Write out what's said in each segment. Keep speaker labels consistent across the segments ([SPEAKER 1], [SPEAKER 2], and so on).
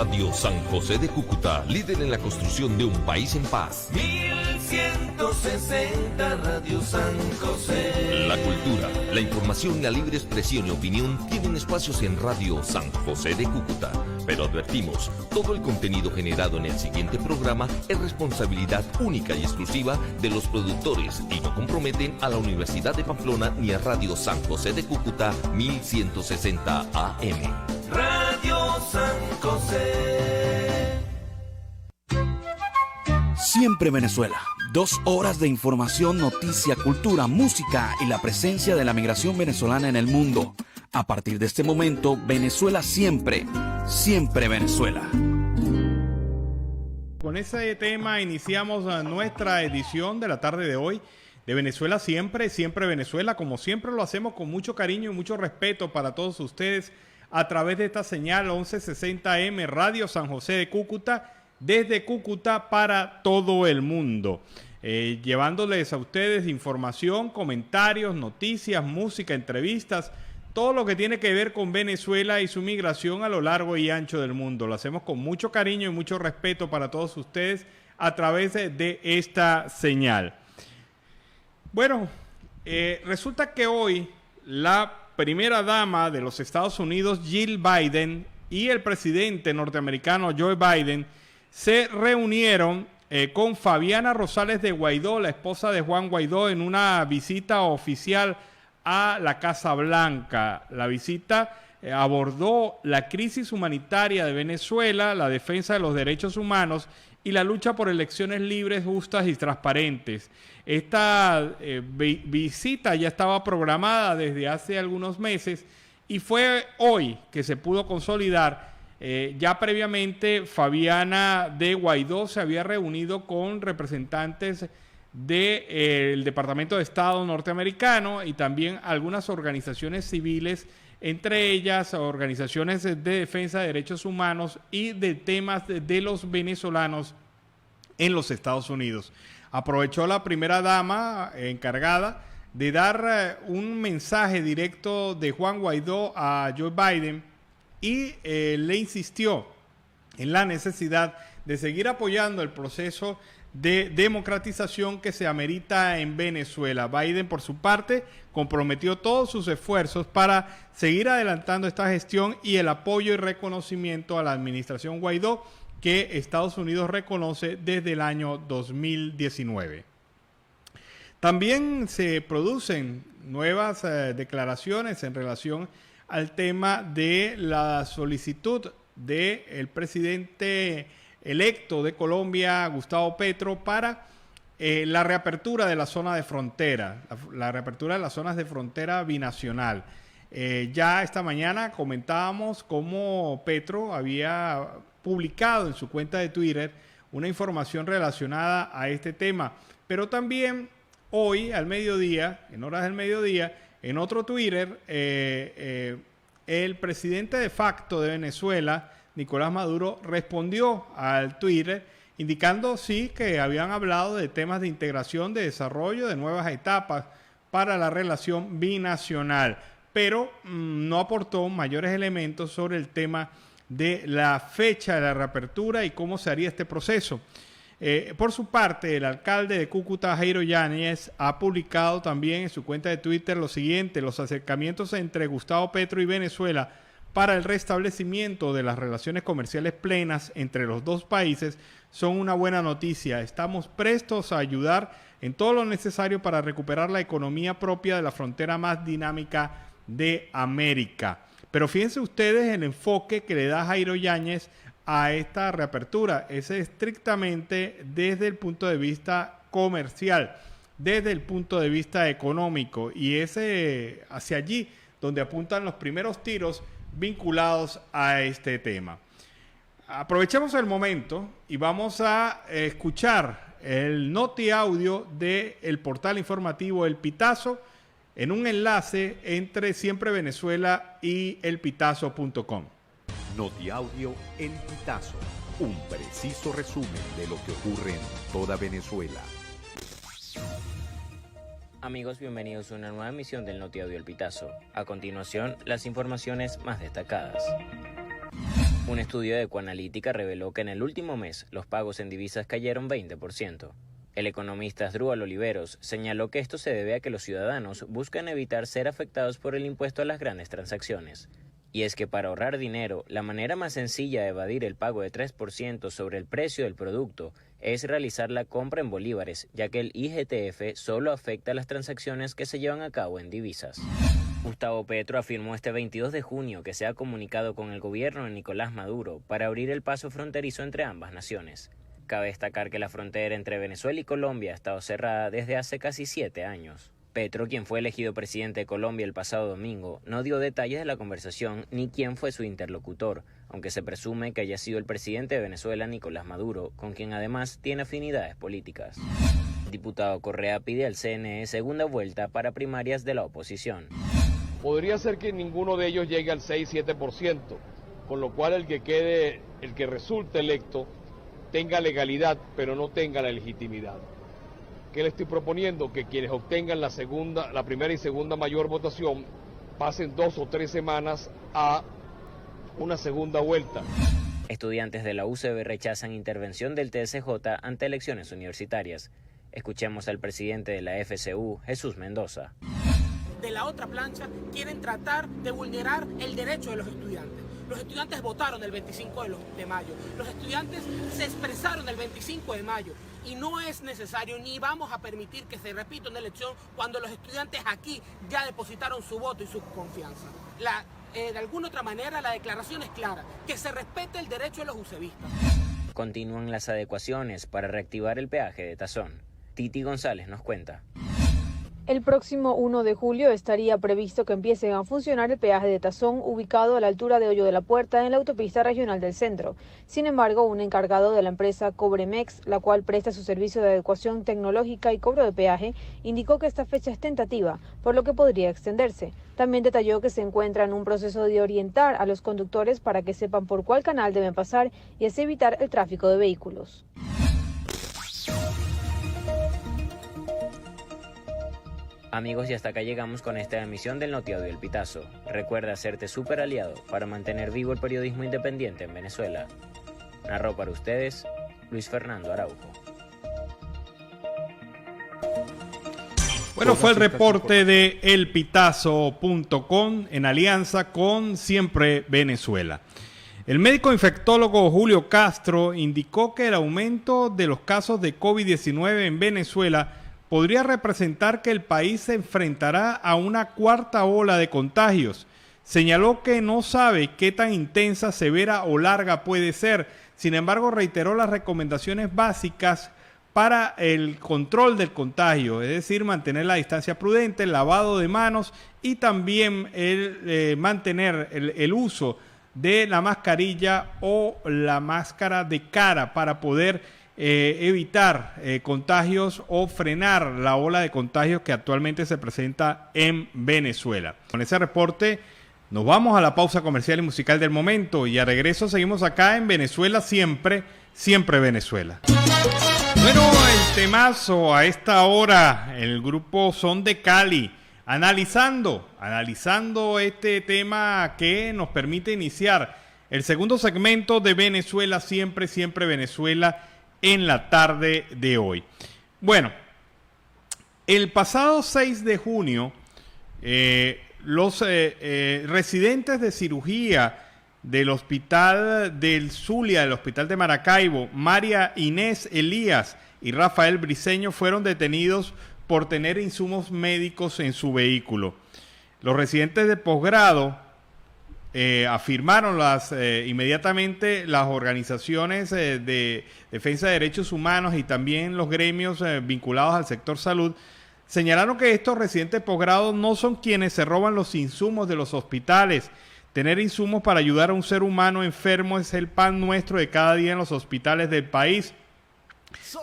[SPEAKER 1] Radio San José de Cúcuta, líder en la construcción de un país en paz.
[SPEAKER 2] 1160 Radio San José.
[SPEAKER 1] La cultura, la información, la libre expresión y opinión tienen espacios en Radio San José de Cúcuta. Pero advertimos, todo el contenido generado en el siguiente programa es responsabilidad única y exclusiva de los productores y no comprometen a la Universidad de Pamplona ni a Radio San José de Cúcuta 1160 AM.
[SPEAKER 2] Radio San José.
[SPEAKER 3] Siempre Venezuela. 2 horas de información, noticia, cultura, música y la presencia de la migración venezolana en el mundo. A partir de este momento, Venezuela siempre, siempre Venezuela.
[SPEAKER 4] Con ese tema iniciamos nuestra edición de la tarde de hoy de Venezuela siempre, siempre Venezuela. Como siempre lo hacemos con mucho cariño y mucho respeto para todos ustedes a través de esta señal 1160M Radio San José de Cúcuta, desde Cúcuta para todo el mundo. Llevándoles a ustedes información, comentarios, noticias, música, entrevistas, todo lo que tiene que ver con Venezuela y su migración a lo largo y ancho del mundo. Lo hacemos con mucho cariño y mucho respeto para todos ustedes a través de esta señal. Bueno, resulta que hoy la primera dama de los Estados Unidos, Jill Biden, y el presidente norteamericano Joe Biden se reunieron con Fabiana Rosales de Guaidó, la esposa de Juan Guaidó, en una visita oficial a la Casa Blanca. La visita abordó la crisis humanitaria de Venezuela, la defensa de los derechos humanos y la lucha por elecciones libres, justas y transparentes. Esta visita ya estaba programada desde hace algunos meses y fue hoy que se pudo consolidar. Ya previamente Fabiana de Guaidó se había reunido con representantes del Departamento de Estado norteamericano y también algunas organizaciones civiles, entre ellas organizaciones de defensa de derechos humanos y de temas de los venezolanos en los Estados Unidos. Aprovechó la primera dama encargada de dar un mensaje directo de Juan Guaidó a Joe Biden y le insistió en la necesidad de seguir apoyando el proceso de democratización que se amerita en Venezuela. Biden, por su parte, comprometió todos sus esfuerzos para seguir adelantando esta gestión y el apoyo y reconocimiento a la administración Guaidó que Estados Unidos reconoce desde el año 2019. También se producen nuevas declaraciones en relación al tema de la solicitud del presidente electo de Colombia, Gustavo Petro, para la reapertura de la zona de frontera, la reapertura de las zonas de frontera binacional. Ya esta mañana comentábamos cómo Petro había publicado en su cuenta de Twitter una información relacionada a este tema, pero también hoy al mediodía, en horas del mediodía, en otro Twitter, el presidente de facto de Venezuela, Nicolás Maduro, respondió al Twitter indicando sí que habían hablado de temas de integración, de desarrollo, de nuevas etapas para la relación binacional, pero no aportó mayores elementos sobre el tema de la fecha de la reapertura y cómo se haría este proceso. Por su parte, el alcalde de Cúcuta, Jairo Yáñez, ha publicado también en su cuenta de Twitter lo siguiente: los acercamientos entre Gustavo Petro y Venezuela para el restablecimiento de las relaciones comerciales plenas entre los dos países son una buena noticia. Estamos prestos a ayudar en todo lo necesario para recuperar la economía propia de la frontera más dinámica de América. Pero fíjense ustedes el enfoque que le da Jairo Yáñez a esta reapertura. Es estrictamente desde el punto de vista comercial, desde el punto de vista económico, y es hacia allí donde apuntan los primeros tiros vinculados a este tema. Aprovechemos el momento y vamos a escuchar el noti audio del portal informativo El Pitazo en un enlace entre Siempre Venezuela y elpitazo.com.
[SPEAKER 5] Noti audio El Pitazo, un preciso resumen de lo que ocurre en toda Venezuela.
[SPEAKER 6] Amigos, bienvenidos a una nueva emisión del Noti Audio El Pitazo. A continuación, las informaciones más destacadas. Un estudio de Ecoanalítica reveló que en el último mes los pagos en divisas cayeron 20%. El economista Asdrúbal Oliveros señaló que esto se debe a que los ciudadanos buscan evitar ser afectados por el impuesto a las grandes transacciones. Y es que para ahorrar dinero, la manera más sencilla de evadir el pago de 3% sobre el precio del producto es realizar la compra en bolívares, ya que el IGTF solo afecta a las transacciones que se llevan a cabo en divisas. Gustavo Petro afirmó este 22 de junio que se ha comunicado con el gobierno de Nicolás Maduro para abrir el paso fronterizo entre ambas naciones. Cabe destacar que la frontera entre Venezuela y Colombia ha estado cerrada desde hace casi 7 años. Petro, quien fue elegido presidente de Colombia el pasado domingo, no dio detalles de la conversación ni quién fue su interlocutor, aunque se presume que haya sido el presidente de Venezuela, Nicolás Maduro, con quien además tiene afinidades políticas. Diputado Correa pide al CNE segunda vuelta para primarias de la oposición.
[SPEAKER 7] Podría ser que ninguno de ellos llegue al 6-7%, con lo cual el que resulte electo tenga legalidad, pero no tenga la legitimidad. ¿Qué le estoy proponiendo? Que quienes obtengan la primera y segunda mayor votación pasen 2 o 3 semanas a una segunda vuelta.
[SPEAKER 6] Estudiantes de la UCB rechazan intervención del TSJ ante elecciones universitarias. Escuchemos al presidente de la FCU, Jesús Mendoza.
[SPEAKER 8] De la otra plancha quieren tratar de vulnerar el derecho de los estudiantes. Los estudiantes votaron el 25 de mayo, los estudiantes se expresaron el 25 de mayo y no es necesario ni vamos a permitir que se repita una elección cuando los estudiantes aquí ya depositaron su voto y su confianza. De alguna otra manera la declaración es clara, que se respete el derecho de los ucevistas.
[SPEAKER 6] Continúan las adecuaciones para reactivar el peaje de Tazón. Titi González nos cuenta.
[SPEAKER 9] El próximo 1 de julio estaría previsto que empiecen a funcionar el peaje de Tazón ubicado a la altura de Hoyo de la Puerta en la autopista regional del centro. Sin embargo, un encargado de la empresa Cobremex, la cual presta su servicio de adecuación tecnológica y cobro de peaje, indicó que esta fecha es tentativa, por lo que podría extenderse. También detalló que se encuentra en un proceso de orientar a los conductores para que sepan por cuál canal deben pasar y así evitar el tráfico de vehículos.
[SPEAKER 6] Amigos, y hasta acá llegamos con esta emisión del Notiaudio El Pitazo. Recuerda hacerte súper aliado para mantener vivo el periodismo independiente en Venezuela. Narró para ustedes Luis Fernando Araujo.
[SPEAKER 4] Bueno, fue el reporte de elpitazo.com en alianza con Siempre Venezuela. El médico infectólogo Julio Castro indicó que el aumento de los casos de COVID-19 en Venezuela podría representar que el país se enfrentará a una cuarta ola de contagios. Señaló que no sabe qué tan intensa, severa o larga puede ser. Sin embargo, reiteró las recomendaciones básicas para el control del contagio, es decir, mantener la distancia prudente, el lavado de manos y también mantener el uso de la mascarilla o la máscara de cara para poder evitar contagios o frenar la ola de contagios que actualmente se presenta en Venezuela. Con ese reporte nos vamos a la pausa comercial y musical del momento y a regreso seguimos acá en Venezuela Siempre, Siempre Venezuela. Bueno, el temazo a esta hora, el grupo Son de Cali, analizando este tema que nos permite iniciar el segundo segmento de Venezuela Siempre, Siempre Venezuela en la tarde de hoy. Bueno, el pasado 6 de junio, los residentes de cirugía del Hospital del Zulia, del Hospital de Maracaibo, María Inés Elías y Rafael Briceño fueron detenidos por tener insumos médicos en su vehículo. Los residentes de posgrado afirmaron inmediatamente las organizaciones de defensa de derechos humanos y también los gremios vinculados al sector salud, señalaron que estos residentes de posgrado no son quienes se roban los insumos de los hospitales. Tener insumos para ayudar a un ser humano enfermo es el pan nuestro de cada día en los hospitales del país,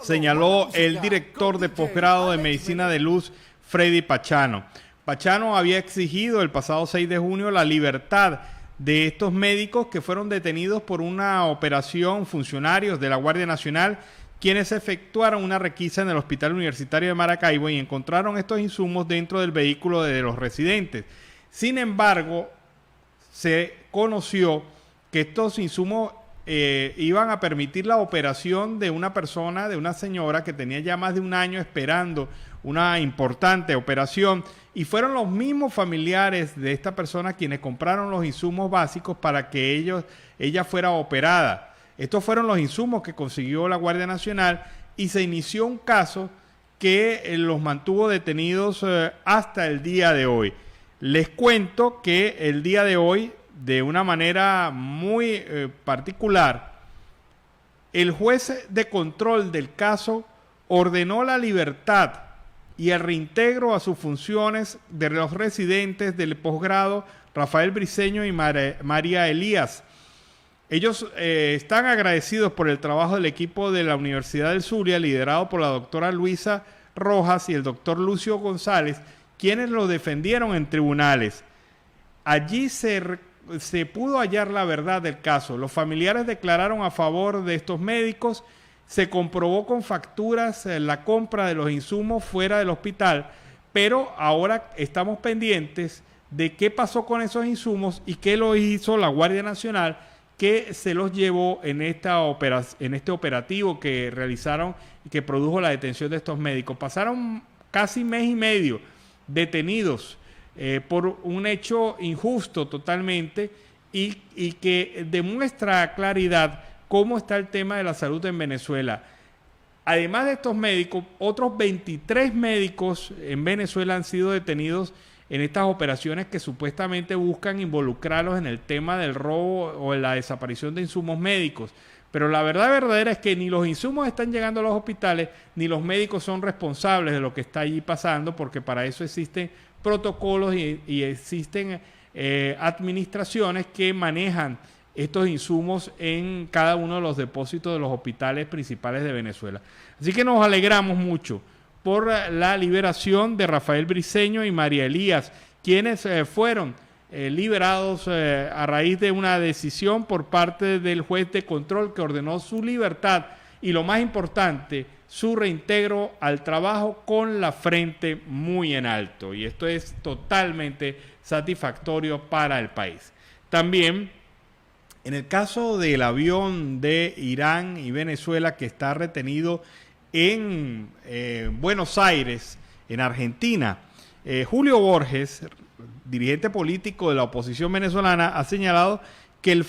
[SPEAKER 4] señaló el director de posgrado de Medicina de Luz, Freddy Pachano. Pachano había exigido el pasado 6 de junio la libertad de estos médicos que fueron detenidos por una operación, funcionarios de la Guardia Nacional, quienes efectuaron una requisa en el Hospital Universitario de Maracaibo y encontraron estos insumos dentro del vehículo de los residentes. Sin embargo, se conoció que estos insumos iban a permitir la operación de una persona, de una señora que tenía ya más de un año esperando una importante operación, y fueron los mismos familiares de esta persona quienes compraron los insumos básicos para que ella fuera operada. Estos fueron los insumos que consiguió la Guardia Nacional y se inició un caso que los mantuvo detenidos hasta el día de hoy. Les cuento que el día de hoy, de una manera muy particular, el juez de control del caso ordenó la libertad y el reintegro a sus funciones de los residentes del posgrado Rafael Briceño y María Elías. Ellos están agradecidos por el trabajo del equipo de la Universidad del Zulia, liderado por la doctora Luisa Rojas y el doctor Lucio González, quienes lo defendieron en tribunales. Allí se pudo hallar la verdad del caso. Los familiares declararon a favor de estos médicos. Se comprobó con facturas la compra de los insumos fuera del hospital, pero ahora estamos pendientes de qué pasó con esos insumos y qué lo hizo la Guardia Nacional, que se los llevó en este operativo que realizaron y que produjo la detención de estos médicos. Pasaron casi mes y medio detenidos por un hecho injusto totalmente y que demuestra a claridad cómo está el tema de la salud en Venezuela. Además de estos médicos, otros 23 médicos en Venezuela han sido detenidos en estas operaciones que supuestamente buscan involucrarlos en el tema del robo o en la desaparición de insumos médicos. Pero la verdad verdadera es que ni los insumos están llegando a los hospitales, ni los médicos son responsables de lo que está allí pasando, porque para eso existen protocolos y existen administraciones que manejan estos insumos en cada uno de los depósitos de los hospitales principales de Venezuela. Así que nos alegramos mucho por la liberación de Rafael Briceño y María Elías, quienes fueron liberados a raíz de una decisión por parte del juez de control que ordenó su libertad y, lo más importante, su reintegro al trabajo con la frente muy en alto. Y esto es totalmente satisfactorio para el país. También, en el caso del avión de Irán y Venezuela que está retenido en Buenos Aires, en Argentina, Julio Borges, dirigente político de la oposición venezolana, ha señalado que la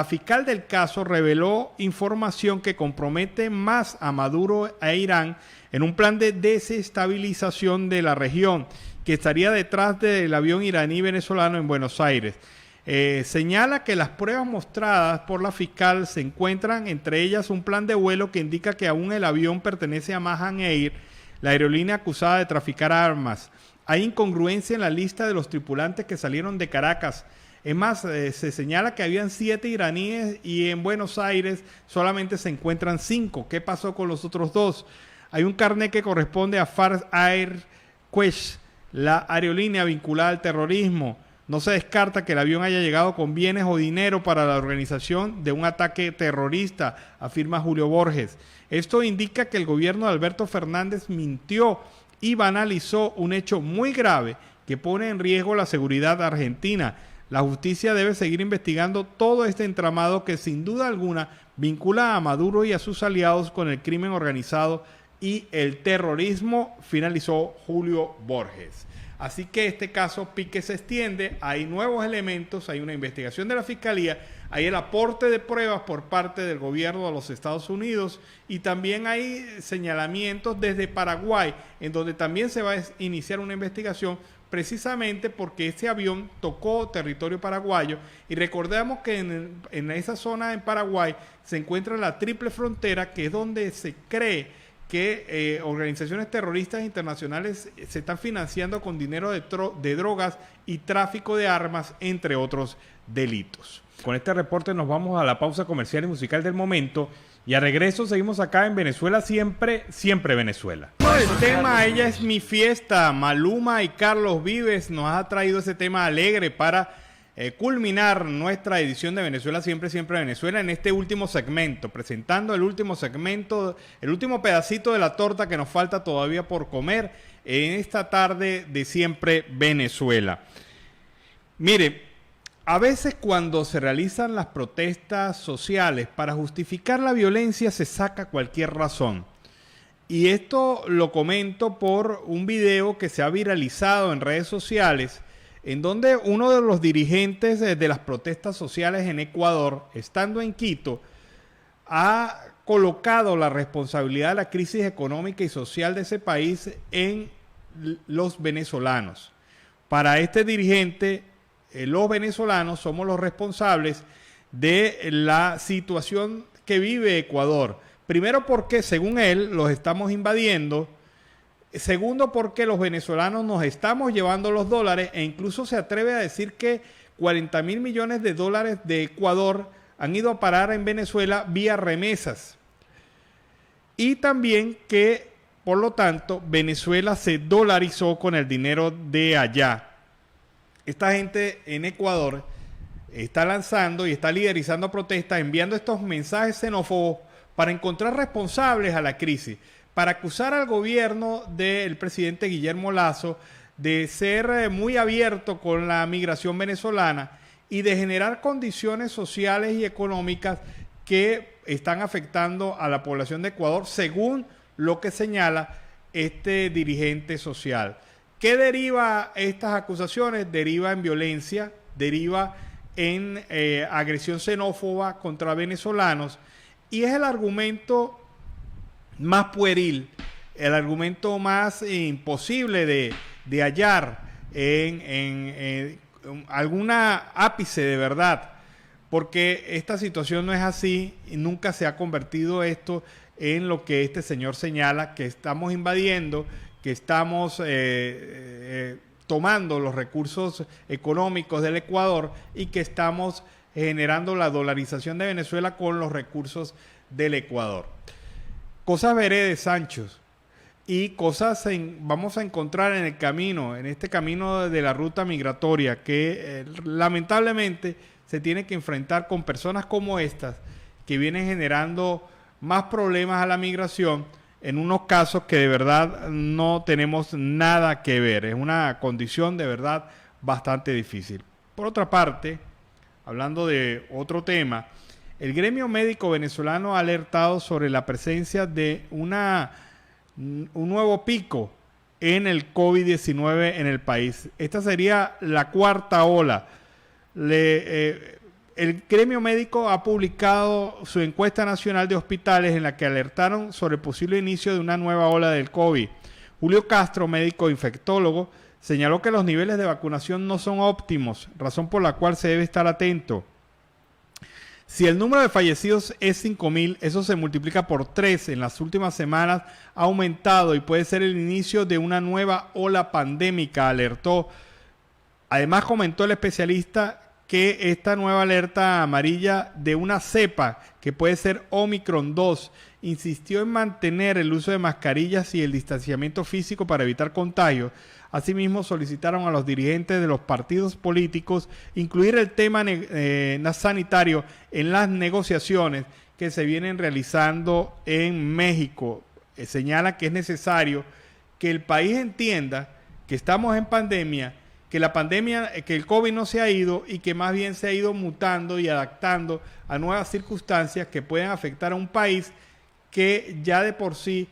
[SPEAKER 4] fiscal del caso reveló información que compromete más a Maduro e Irán en un plan de desestabilización de la región que estaría detrás del avión iraní venezolano en Buenos Aires. Señala que las pruebas mostradas por la fiscal se encuentran entre ellas un plan de vuelo que indica que aún el avión pertenece a Mahan Air, la aerolínea acusada de traficar armas. Hay incongruencia en la lista de los tripulantes que salieron de Caracas. Es más, se señala que habían 7 iraníes y en Buenos Aires solamente se encuentran 5. ¿Qué pasó con los otros 2? Hay un carnet que corresponde a Fars Air Quest, la aerolínea vinculada al terrorismo. No se descarta que el avión haya llegado con bienes o dinero para la organización de un ataque terrorista, afirma Julio Borges. Esto indica que el gobierno de Alberto Fernández mintió y banalizó un hecho muy grave que pone en riesgo la seguridad argentina. La justicia debe seguir investigando todo este entramado que sin duda alguna vincula a Maduro y a sus aliados con el crimen organizado y el terrorismo, finalizó Julio Borges. Así que este caso pique se extiende, hay nuevos elementos, hay una investigación de la Fiscalía, hay el aporte de pruebas por parte del gobierno de los Estados Unidos y también hay señalamientos desde Paraguay, en donde también se va a iniciar una investigación precisamente porque ese avión tocó territorio paraguayo y recordemos que en esa zona en Paraguay se encuentra la triple frontera, que es donde se cree que organizaciones terroristas internacionales se están financiando con dinero de drogas y tráfico de armas, entre otros delitos. Con este reporte nos vamos a la pausa comercial y musical del momento y a regreso seguimos acá en Venezuela Siempre, Siempre Venezuela. El tema Ella es mi fiesta, Maluma y Carlos Vives nos ha traído ese tema alegre para culminar nuestra edición de Venezuela Siempre, Siempre Venezuela en este último segmento, presentando el último segmento, el último pedacito de la torta que nos falta todavía por comer en esta tarde de Siempre Venezuela. Mire, A veces cuando se realizan las protestas sociales, para justificar la violencia se saca cualquier razón. Y esto lo comento por un video que se ha viralizado en redes sociales, en donde uno de los dirigentes de las protestas sociales en Ecuador, estando en Quito, ha colocado la responsabilidad de la crisis económica y social de ese país en los venezolanos. Para este dirigente, los venezolanos somos los responsables de la situación que vive Ecuador. Primero porque, según él, los estamos invadiendo. Segundo porque los venezolanos nos estamos llevando los dólares, e incluso se atreve a decir que 40.000 millones de dólares de Ecuador han ido a parar en Venezuela vía remesas. Y también que, por lo tanto, Venezuela se dolarizó con el dinero de allá. Esta gente en Ecuador está lanzando y está liderizando protestas, enviando estos mensajes xenófobos para encontrar responsables a la crisis, para acusar al gobierno del presidente Guillermo Lasso de ser muy abierto con la migración venezolana y de generar condiciones sociales y económicas que están afectando a la población de Ecuador, según lo que señala este dirigente social. ¿Qué deriva estas acusaciones? Deriva en violencia, deriva en agresión xenófoba contra venezolanos, y es el argumento más pueril, el argumento más imposible de hallar en alguna ápice de verdad, porque esta situación no es así y nunca se ha convertido esto en lo que este señor señala, que estamos invadiendo, que estamos tomando los recursos económicos del Ecuador y que estamos generando la dolarización de Venezuela con los recursos del Ecuador. Cosas veré de Sanchos y cosas vamos a encontrar en el camino, en este camino de la ruta migratoria, que lamentablemente se tiene que enfrentar con personas como estas, que vienen generando más problemas a la migración en unos casos que de verdad no tenemos nada que ver. Es una condición de verdad bastante difícil. Por otra parte, hablando de otro tema, el gremio médico venezolano ha alertado sobre la presencia de un nuevo pico en el COVID-19 en el país. Esta sería la cuarta ola. El gremio médico ha publicado su encuesta nacional de hospitales en la que alertaron sobre el posible inicio de una nueva ola del COVID. Julio Castro, médico infectólogo, señaló que los niveles de vacunación no son óptimos, razón por la cual se debe estar atento. Si el número de fallecidos es 5.000, eso se multiplica por 3 en las últimas semanas, ha aumentado y puede ser el inicio de una nueva ola pandémica, alertó. Además, comentó el especialista que esta nueva alerta amarilla de una cepa que puede ser Omicron 2, insistió en mantener el uso de mascarillas y el distanciamiento físico para evitar contagios. Asimismo, solicitaron a los dirigentes de los partidos políticos incluir el tema sanitario en las negociaciones que se vienen realizando en México. Señala que es necesario que el país entienda que estamos en pandemia, que la pandemia, que el COVID no se ha ido y que más bien se ha ido mutando y adaptando a nuevas circunstancias que pueden afectar a un país que ya de por sí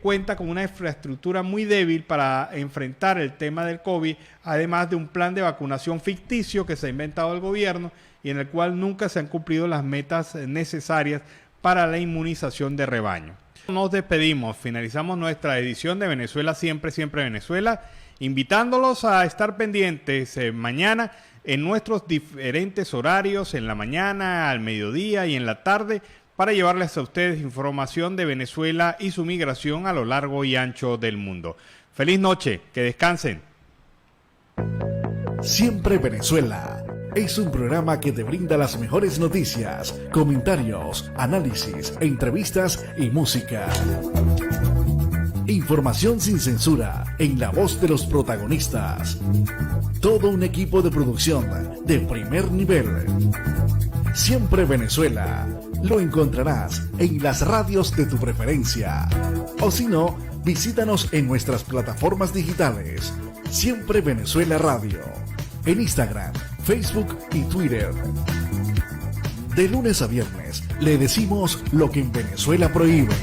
[SPEAKER 4] cuenta con una infraestructura muy débil para enfrentar el tema del COVID, además de un plan de vacunación ficticio que se ha inventado el gobierno y en el cual nunca se han cumplido las metas necesarias para la inmunización de rebaño. Nos despedimos, finalizamos nuestra edición de Venezuela Siempre, Siempre Venezuela, invitándolos a estar pendientes mañana en nuestros diferentes horarios, en la mañana, al mediodía y en la tarde, para llevarles a ustedes información de Venezuela y su migración a lo largo y ancho del mundo. Feliz noche, que descansen.
[SPEAKER 10] Siempre Venezuela es un programa que te brinda las mejores noticias, comentarios, análisis, entrevistas y música. Información sin censura, en la voz de los protagonistas. Todo un equipo de producción de primer nivel. Siempre Venezuela. Lo encontrarás en las radios de tu preferencia. O si no, visítanos en nuestras plataformas digitales. Siempre Venezuela Radio. En Instagram, Facebook y Twitter. De lunes a viernes le decimos lo que en Venezuela prohíben.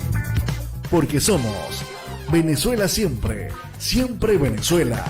[SPEAKER 10] Porque somos Venezuela siempre, siempre Venezuela.